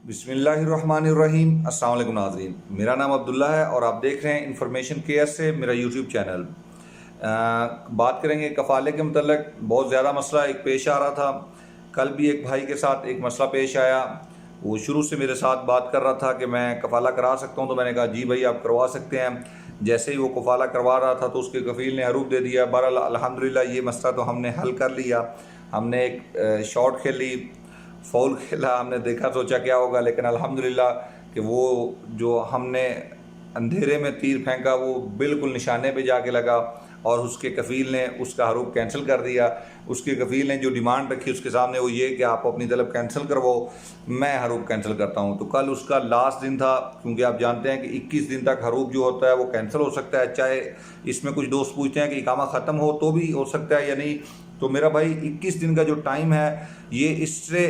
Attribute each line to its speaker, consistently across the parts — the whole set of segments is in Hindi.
Speaker 1: बिस्मिल्लाहिर्रहमानिर्रहीम। अस्सलाम वालेकुम नाज़रीन, मेरा नाम अब्दुल्ला है और आप देख रहे हैं इन्फॉर्मेशन केयर से मेरा यूट्यूब चैनल। बात करेंगे कफ़ाले के मतलब। बहुत ज़्यादा मसला एक पेश आ रहा था। कल भी एक भाई के साथ एक मसला पेश आया। वो शुरू से मेरे साथ बात कर रहा था कि मैं कफ़ाला करा सकता हूँ, तो मैंने कहा जी भाई आप करवा सकते हैं। जैसे ही वो कफ़ाला करवा रहा था तो उसके कफ़ील ने हरूफ दे दिया। बहरहाल अल्हम्दुलिल्लाह ये मसला तो हमने हल कर लिया। हमने एक शॉट खेली, फ़ाउल खेला, हमने देखा सोचा क्या होगा, लेकिन अल्हम्दुलिल्लाह कि वो जो हमने अंधेरे में तीर फेंका वो बिल्कुल निशाने पे जाके लगा और उसके कफ़ील ने उसका हरूफ कैंसिल कर दिया। उसके कफ़ील ने जो डिमांड रखी उसके सामने वो ये कि आप अपनी तलब कैंसिल करवाओ, मैं हरूफ कैंसिल करता हूँ। तो कल उसका लास्ट दिन था, क्योंकि आप जानते हैं कि 21 दिन तक हरूफ जो होता है वो कैंसिल हो सकता है। चाहे इसमें कुछ दोस्त पूछते हैं कि इकामा ख़त्म हो तो भी हो सकता है या नहीं। तो मेरा भाई 21 दिन का जो टाइम है ये इससे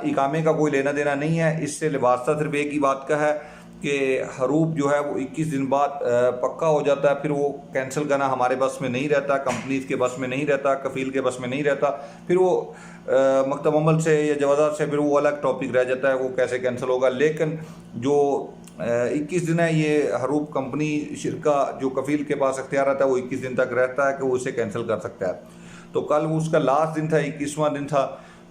Speaker 1: इकामे का कोई लेना देना नहीं है। इससे वास्ता सिर्फ एक ही बात का है कि हरूफ जो है वो 21 दिन बाद पक्का हो जाता है। फिर वो कैंसिल करना हमारे बस में नहीं रहता, कंपनीज के बस में नहीं रहता, कफ़ील के बस में नहीं रहता। फिर वो मकतब अमल से या जवाज़ात से फिर वो अलग टॉपिक रह जाता है, वो कैसे कैंसिल होगा। लेकिन जो 21 दिन है ये हरूफ कंपनी शिरका जो कफ़ील के पास अख्तियार रहता है वो 21 दिन तक रहता है कि वो उसे कैंसिल कर सकता है। तो कल उसका लास्ट दिन था, 21वां दिन था।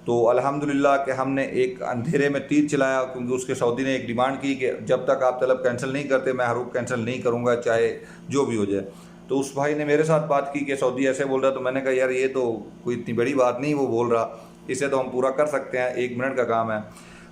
Speaker 1: तो अल्हम्दुलिल्लाह कि हमने एक अंधेरे में तीर चलाया, क्योंकि उसके सऊदी ने एक डिमांड की कि जब तक आप तलब कैंसिल नहीं करते मैं हरूफ कैंसिल नहीं करूँगा, चाहे जो भी हो जाए। तो उस भाई ने मेरे साथ बात की कि सऊदी ऐसे बोल रहा। तो मैंने कहा यार ये तो कोई इतनी बड़ी बात नहीं वो बोल रहा, इसे तो हम पूरा कर सकते हैं, 1 मिनट का काम है।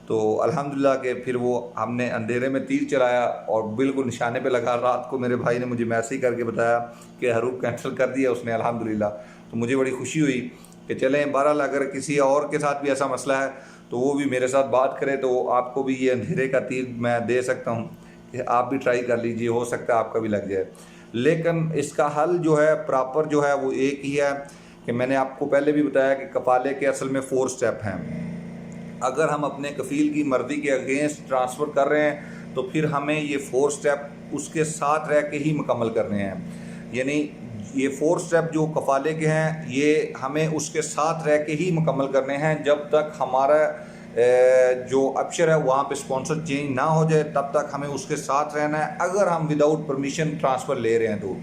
Speaker 1: तो अल्हम्दुलिल्लाह के फिर वो हमने अंधेरे में तीर चलाया और बिल्कुल निशाने पे लगा। रात को मेरे भाई ने मुझे मैसेज करके बताया कि हरूफ कैंसिल कर दिया उसने अल्हम्दुलिल्लाह। तो मुझे बड़ी खुशी हुई कि चलें, बहरहाल अगर किसी और के साथ भी ऐसा मसला है तो वो भी मेरे साथ बात करे, तो आपको भी ये अंधेरे का तीर मैं दे सकता हूँ कि आप भी ट्राई कर लीजिए, हो सकता है आपका भी लग जाए। लेकिन इसका हल जो है प्रॉपर जो है वो एक ही है कि मैंने आपको पहले भी बताया कि कफ़ाले के असल में 4 स्टेप हैं। अगर हम अपने कफ़ील की मर्ज़ी के अगेंस्ट ट्रांसफ़र कर रहे हैं तो फिर हमें ये 4 स्टेप उसके साथ रह के ही मुकम्मल करने हैं। यानी ये 4 स्टेप जो कफ़ाले के हैं ये हमें उसके साथ रह के ही मुकम्मल करने हैं। जब तक हमारा जो अक्षर है वहाँ पे स्पॉन्सर चेंज ना हो जाए तब तक हमें उसके साथ रहना है। अगर हम विदाउट परमिशन ट्रांसफ़र ले रहे हैं तो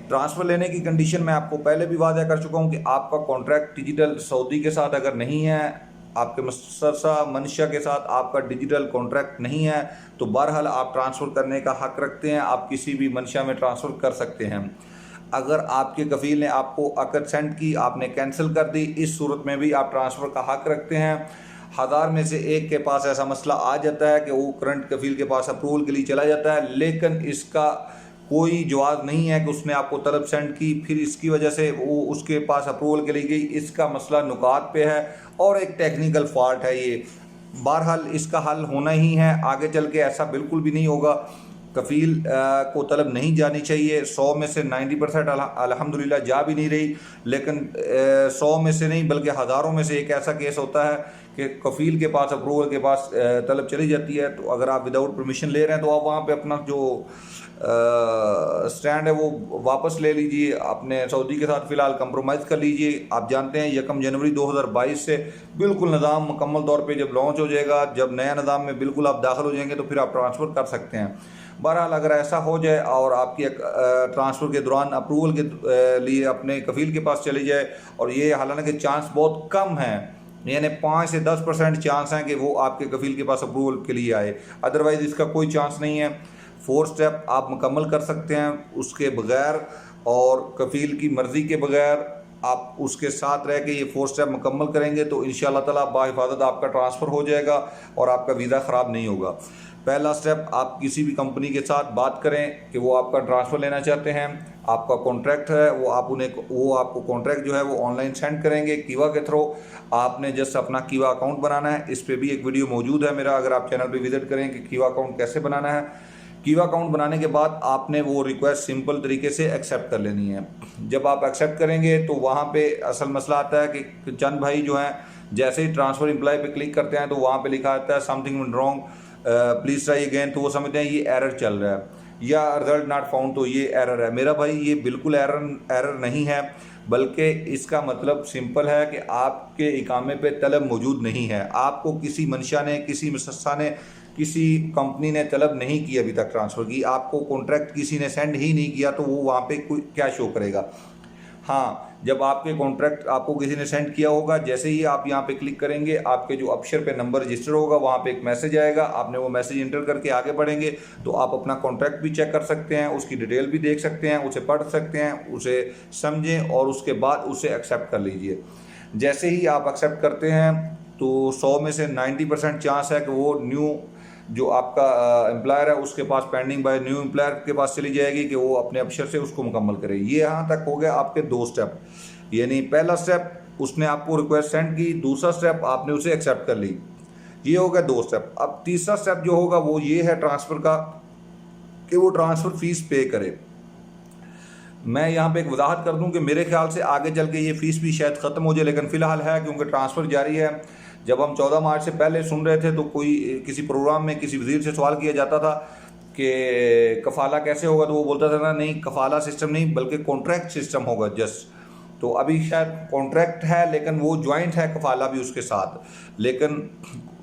Speaker 1: ट्रांसफ़र लेने की कंडीशन मैं आपको पहले भी वादा कर चुका हूँ कि आपका कॉन्ट्रैक्ट डिजिटल सऊदी के साथ अगर नहीं है, आपके मसरसा मनशा के साथ आपका डिजिटल कॉन्ट्रैक्ट नहीं है, तो बहरहाल आप ट्रांसफ़र करने का हक़ रखते हैं। आप किसी भी मनशा में ट्रांसफ़र कर सकते हैं। अगर आपके कफ़ील ने आपको अकद सेंड की, आपने कैंसिल कर दी, इस सूरत में भी आप ट्रांसफ़र का हक़ रखते हैं। 1000 में से एक के पास ऐसा मसला आ जाता है कि वो करंट कफ़ील के पास अप्रूवल के लिए चला जाता है, लेकिन इसका कोई जवाब नहीं है कि उसने आपको तलब सेंड की फिर इसकी वजह से वो उसके पास अप्रूवल के लिए गई। इसका मसला नुकात पे है और एक टेक्निकल फॉल्ट है ये। बहरहाल इसका हल होना ही है, आगे चल के ऐसा बिल्कुल भी नहीं होगा। कफ़ील को तलब नहीं जानी चाहिए। 100 में से 90% अल्हम्दुलिल्लाह जा भी नहीं रही, लेकिन 100 में से नहीं बल्कि हज़ारों में से एक ऐसा केस होता है कि कफ़ील के पास अप्रूवल के पास तलब चली जाती है। तो अगर आप विदाउट परमिशन ले रहे हैं तो आप वहाँ पे अपना जो स्टैंड है वो वापस ले लीजिए, अपने सऊदी के साथ फ़िलहाल कंप्रोमाइज़ कर लीजिए। आप जानते हैं 1 जनवरी 2022 से बिल्कुल निज़ाम मुकम्मल तौर पे जब लॉन्च हो जाएगा, जब नया निज़ाम में बिल्कुल आप दाखिल हो जाएंगे तो फिर आप ट्रांसफ़र कर सकते हैं। बहरहाल अगर ऐसा हो जाए और आपकी ट्रांसफ़र के दौरान अप्रूवल के लिए अपने कफ़ील के पास चली जाए, और ये हालांकि चांस बहुत कम है, यानी 5 से 10% चांस हैं कि वो आपके कफ़ील के पास अप्रूवल के लिए आए, अदरवाइज़ इसका कोई चांस नहीं है। 4 स्टेप आप मुकम्मल कर सकते हैं उसके बगैर, और कफ़ील की मर्ज़ी के बगैर आप उसके साथ रह के ये 4 स्टेप मुकम्मल करेंगे तो इंशाअल्लाह ताला बाहिफाज़त आपका ट्रांसफ़र हो जाएगा और आपका वीज़ा ख़राब नहीं होगा। पहला स्टेप, आप किसी भी कंपनी के साथ बात करें कि वो आपका ट्रांसफ़र लेना चाहते हैं, आपका कॉन्ट्रैक्ट है, वो आपको कॉन्ट्रैक्ट जो है वो ऑनलाइन सेंड करेंगे कीवा के थ्रू। आपने जस्ट अपना कीवा अकाउंट बनाना है। इस पर भी एक वीडियो मौजूद है मेरा, अगर आप चैनल पे विज़िट करें कि कीवा अकाउंट कैसे बनाना है। कीवा अकाउंट बनाने के बाद आपने वो रिक्वेस्ट सिंपल तरीके से एक्सेप्ट कर लेनी है। जब आप एक्सेप्ट करेंगे तो वहाँ पे असल मसला आता है कि चंद भाई जो हैं जैसे ही ट्रांसफ़र इम्प्लाई पे क्लिक करते हैं तो वहाँ पे लिखा आता है something went wrong, please try again. तो वो समझते हैं ये एरर चल रहा है या रिजल्ट नॉट फाउंड, तो ये एरर है। मेरा भाई ये बिल्कुल एरर नहीं है। बल्कि इसका मतलब सिंपल है कि आपके इकामे पे तलब मौजूद नहीं है। आपको किसी मंशा ने, किसी मुसस्सा ने, किसी कंपनी ने तलब नहीं की अभी तक ट्रांसफ़र की, आपको कॉन्ट्रैक्ट किसी ने सेंड ही नहीं किया, तो वो वहाँ पे कोई क्या शो करेगा। हाँ, जब आपके कॉन्ट्रैक्ट आपको किसी ने सेंड किया होगा, जैसे ही आप यहाँ पे क्लिक करेंगे, आपके जो अपशर पे नंबर रजिस्टर होगा वहाँ पे एक मैसेज आएगा, आपने वो मैसेज इंटर करके आगे बढ़ेंगे तो आप अपना कॉन्ट्रैक्ट भी चेक कर सकते हैं, उसकी डिटेल भी देख सकते हैं, उसे पढ़ सकते हैं, उसे समझें और उसके बाद उसे एक्सेप्ट कर लीजिए। जैसे ही आप एक्सेप्ट करते हैं तो 100 में से 90% चांस है कि वो न्यू जो आपका एम्प्लॉयर है उसके पास पेंडिंग बाय न्यू एम्प्लॉयर के पास चली जाएगी कि वो अपने अफसर से उसको मुकम्मल करे। ये यहाँ तक हो गया आपके 2 स्टेप, यानी पहला स्टेप उसने आपको रिक्वेस्ट सेंड की, दूसरा स्टेप आपने उसे एक्सेप्ट कर ली, ये हो गया 2 स्टेप। अब तीसरा स्टेप जो होगा वो ये है ट्रांसफ़र का, कि वो ट्रांसफ़र फीस पे करे। मैं यहाँ पे एक वजाहत कर दूं कि मेरे ख्याल से आगे चल के ये फ़ीस भी शायद ख़त्म हो जाए, लेकिन फ़िलहाल है क्योंकि ट्रांसफ़र जारी है। जब हम 14 मार्च से पहले सुन रहे थे तो कोई किसी प्रोग्राम में किसी वज़ीर से सवाल किया जाता था कि कफ़ाला कैसे होगा, तो वो बोलता था ना नहीं कफ़ाला सिस्टम नहीं बल्कि कॉन्ट्रैक्ट सिस्टम होगा जस्ट। तो अभी शायद कॉन्ट्रैक्ट है लेकिन वो जॉइंट है कफ़ाला भी उसके साथ। लेकिन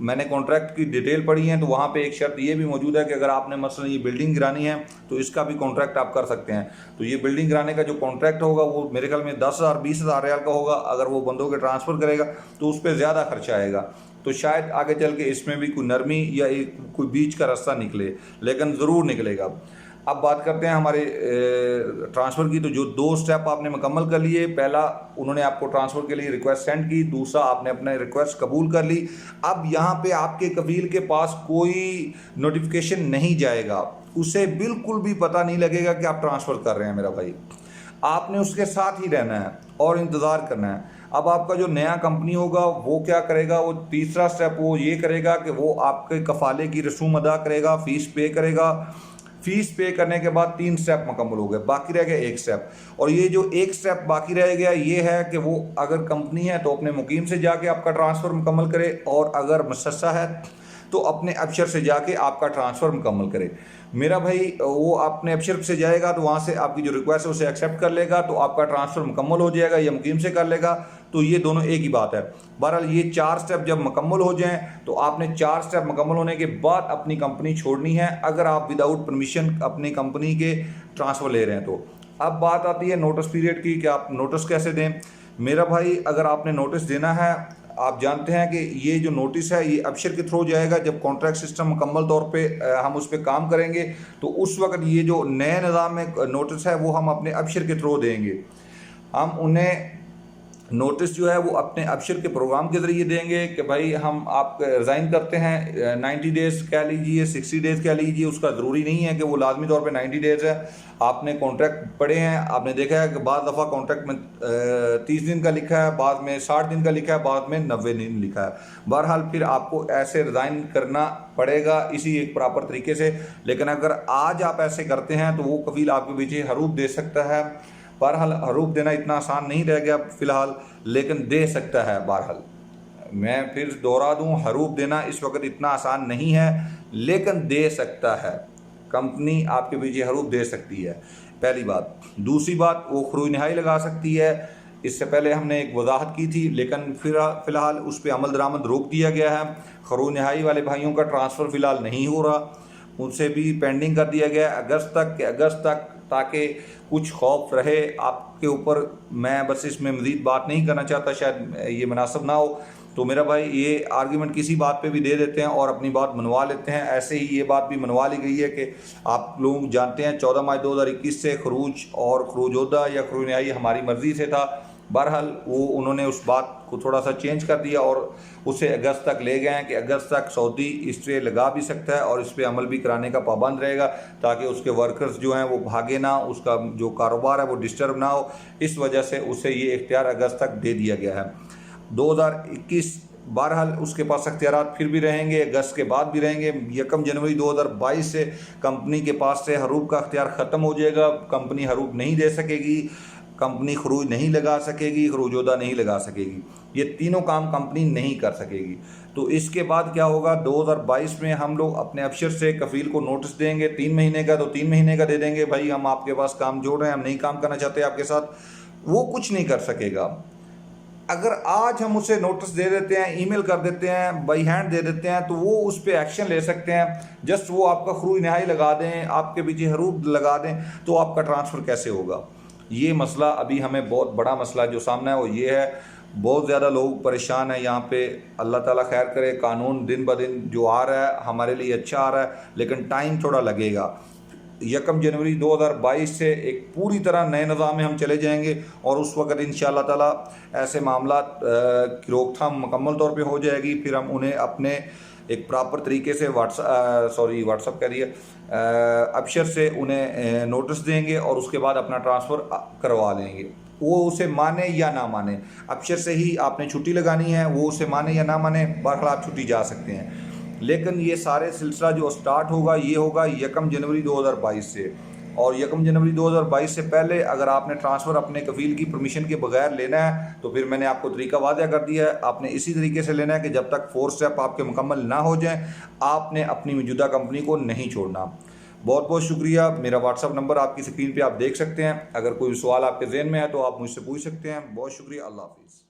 Speaker 1: मैंने कॉन्ट्रैक्ट की डिटेल पढ़ी है तो वहाँ पे एक शर्त ये भी मौजूद है कि अगर आपने मसलन ये बिल्डिंग गिरानी है तो इसका भी कॉन्ट्रैक्ट आप कर सकते हैं। तो ये बिल्डिंग गिराने का जो कॉन्ट्रैक्ट होगा वो मेरे ख्याल में 10,000 20,000 रियाल का होगा। अगर वो बंदों के ट्रांसफ़र करेगा तो उस पर ज़्यादा खर्चा आएगा। तो शायद आगे चल के इसमें भी कोई नरमी या कोई बीच का रास्ता निकले, लेकिन ज़रूर निकलेगा। अब बात करते हैं हमारे ट्रांसफ़र की। तो जो 2 स्टेप आपने मुकम्मल कर लिए, पहला उन्होंने आपको ट्रांसफ़र के लिए रिक्वेस्ट सेंड की, दूसरा आपने अपने रिक्वेस्ट कबूल कर ली। अब यहाँ पे आपके कफील के पास कोई नोटिफिकेशन नहीं जाएगा, उसे बिल्कुल भी पता नहीं लगेगा कि आप ट्रांसफ़र कर रहे हैं मेरा भाई। आपने उसके साथ ही रहना है और इंतज़ार करना है। अब आपका जो नया कंपनी होगा वो क्या करेगा, वो तीसरा स्टेप वो ये करेगा कि वो आपके कफ़ाले की रसूम अदा करेगा, फ़ीस पे करेगा। फीस पे करने के बाद 3 स्टेप मुकम्मल हो गए, बाकी रह गया 1 स्टेप। और ये जो 1 स्टेप बाकी रह गया ये है कि वो अगर कंपनी है तो अपने मुकीम से जाके आपका ट्रांसफ़र मुकम्मल करे, और अगर मुसस्सा है तो अपने अफसर से जाके आपका ट्रांसफ़र मुकम्मल करे। मेरा भाई वो अपने अफसर से जाएगा तो वहाँ से आपकी जो रिक्वेस्ट है उसे एक्सेप्ट कर लेगा तो आपका ट्रांसफ़र मुकम्मल हो जाएगा, या मुकीम से कर लेगा। तो ये दोनों एक ही बात है। बहरहाल ये 4 स्टेप जब मुकम्मल हो जाएं तो आपने 4 स्टेप मुकम्मल होने के बाद अपनी कंपनी छोड़नी है, अगर आप विदाउट परमिशन अपनी कंपनी के ट्रांसफ़र ले रहे हैं तो। अब बात आती है नोटिस पीरियड की कि आप नोटिस कैसे दें। मेरा भाई अगर आपने नोटिस देना है, आप जानते हैं कि ये जो नोटिस है ये अफसर के थ्रू जाएगा। जब कॉन्ट्रैक्ट सिस्टम मुकम्मल तौर पे हम उस पर काम करेंगे तो उस वक्त ये जो नए निज़ाम में नोटिस है वो हम अपने अफसर के थ्रू देंगे। हम उन्हें नोटिस जो है वो अपने अफसर के प्रोग्राम के ज़रिए देंगे कि भाई हम आप रिज़ाइन करते हैं, 90 डेज़ कह लीजिए, 60 डेज़ कह लीजिए, उसका ज़रूरी नहीं है कि वो लाजमी तौर पे 90 डेज़ है। आपने कॉन्ट्रैक्ट पढ़े हैं, आपने देखा है कि बाद दफ़ा कॉन्ट्रैक्ट में 30 दिन का लिखा है, बाद में 60 दिन का लिखा है, बाद में 90 दिन लिखा है। बहरहाल फिर आपको ऐसे रिज़ाइन करना पड़ेगा इसी एक प्रॉपर तरीके से। लेकिन अगर आज आप ऐसे करते हैं तो वो कफील आपके पीछे हरूफ दे सकता है। बहरहाल हरूफ देना इतना आसान नहीं रह गया फ़िलहाल, लेकिन दे सकता है। बहरहाल मैं फिर दोहरा दूं, हरूफ देना इस वक्त इतना आसान नहीं है लेकिन दे सकता है। कंपनी आपके पीछे हरूफ दे सकती है, पहली बात। दूसरी बात, वो खरूज नहाई लगा सकती है। इससे पहले हमने एक वजाहत की थी, लेकिन फिर फ़िलहाल उस पर अमल दरामद रोक दिया गया है। खरूज नहाई वाले भाइयों का ट्रांसफ़र फ़िलहाल नहीं हो रहा, उनसे भी पेंडिंग कर दिया गया है अगस्त तक, ताकि कुछ खौफ रहे आपके ऊपर। मैं बस इसमें मज़ीद बात नहीं करना चाहता, शायद ये मुनासिब ना हो। तो मेरा भाई ये आर्गूमेंट किसी बात पे भी दे देते हैं और अपनी बात मनवा लेते हैं। ऐसे ही ये बात भी मनवा ली गई है कि आप लोग जानते हैं 14 मार्च 2021 से खरूज और खरूजोदा या खरूज नहाई हमारी मर्ज़ी से था। बहरहाल वो उन्होंने उस बात को थोड़ा सा चेंज कर दिया और उसे अगस्त तक ले गए हैं कि अगस्त तक सऊदी इस पर लगा भी सकता है और इस पर अमल भी कराने का पाबंद रहेगा, ताकि उसके वर्कर्स जो हैं वो भागे ना, उसका जो कारोबार है वो डिस्टर्ब ना हो। इस वजह से उसे ये इख्तियार अगस्त तक दे दिया गया है 2021। बहरहाल उसके पास अख्तियारात फिर भी रहेंगे, अगस्त के बाद भी रहेंगे। 1 जनवरी 2022 से कंपनी के पास से हरूफ का अख्तियार ख़त्म हो जाएगा। कंपनी हरूफ नहीं दे सकेगी, कंपनी खरूज नहीं लगा सकेगी, खरूजोदा नहीं लगा सकेगी, ये तीनों काम कंपनी नहीं कर सकेगी। तो इसके बाद क्या होगा, 2022 में हम लोग अपने अफसर से कफील को नोटिस देंगे 3 महीने का, तो 3 महीने का दे देंगे, भाई हम आपके पास काम जोड़ रहे हैं, हम नहीं काम करना चाहते आपके साथ। वो कुछ नहीं कर सकेगा। अगर आज हम उसे नोटिस दे देते हैं, ईमेल कर देते हैं, बाई हैंड दे देते हैं, तो वो उस पर एक्शन ले सकते हैं। जस्ट वो आपका खरूज नहाई लगा दें, आपके पीछे हरूफ लगा दें, तो आपका ट्रांसफ़र कैसे होगा। ये मसला अभी हमें बहुत बड़ा मसला जो सामने है वो ये है। बहुत ज़्यादा लोग परेशान हैं यहाँ पे। अल्लाह ताला खैर करे, कानून दिन ब दिन जो आ रहा है हमारे लिए अच्छा आ रहा है, लेकिन टाइम थोड़ा लगेगा। 1 जनवरी 2022 से एक पूरी तरह नए निज़ाम में हम चले जाएंगे और उस वक़्त इंशाअल्लाह ताला ऐसे मामला की रोकथाम मुकम्मल तौर पे हो जाएगी। फिर हम उन्हें अपने एक प्रॉपर तरीके से व्हाट्सअप कह रही है अबशर से उन्हें नोटिस देंगे और उसके बाद अपना ट्रांसफ़र करवा लेंगे। वो उसे माने या ना माने, अबशर से ही आपने छुट्टी लगानी है, वो उसे माने या ना माने, बहरहाल आप छुट्टी जा सकते हैं। लेकिन ये सारे सिलसिला जो स्टार्ट होगा ये होगा 1 जनवरी 2022 से। और 1 जनवरी 2022 से पहले अगर आपने ट्रांसफ़र अपने कफ़ील की परमिशन के बगैर लेना है तो फिर मैंने आपको तरीका वाज़ह कर दिया है। आपने इसी तरीके से लेना है कि जब तक 4 स्टेप आपके मुकम्मल ना हो जाएं आपने अपनी मौजूदा कंपनी को नहीं छोड़ना। बहुत बहुत शुक्रिया। मेरा व्हाट्सअप नंबर आपकी स्क्रीन पे आप देख सकते हैं। अगर कोई सवाल आपके जहन में है तो आप मुझसे पूछ सकते हैं। बहुत शुक्रिया। अल्लाह हाफ़िज़।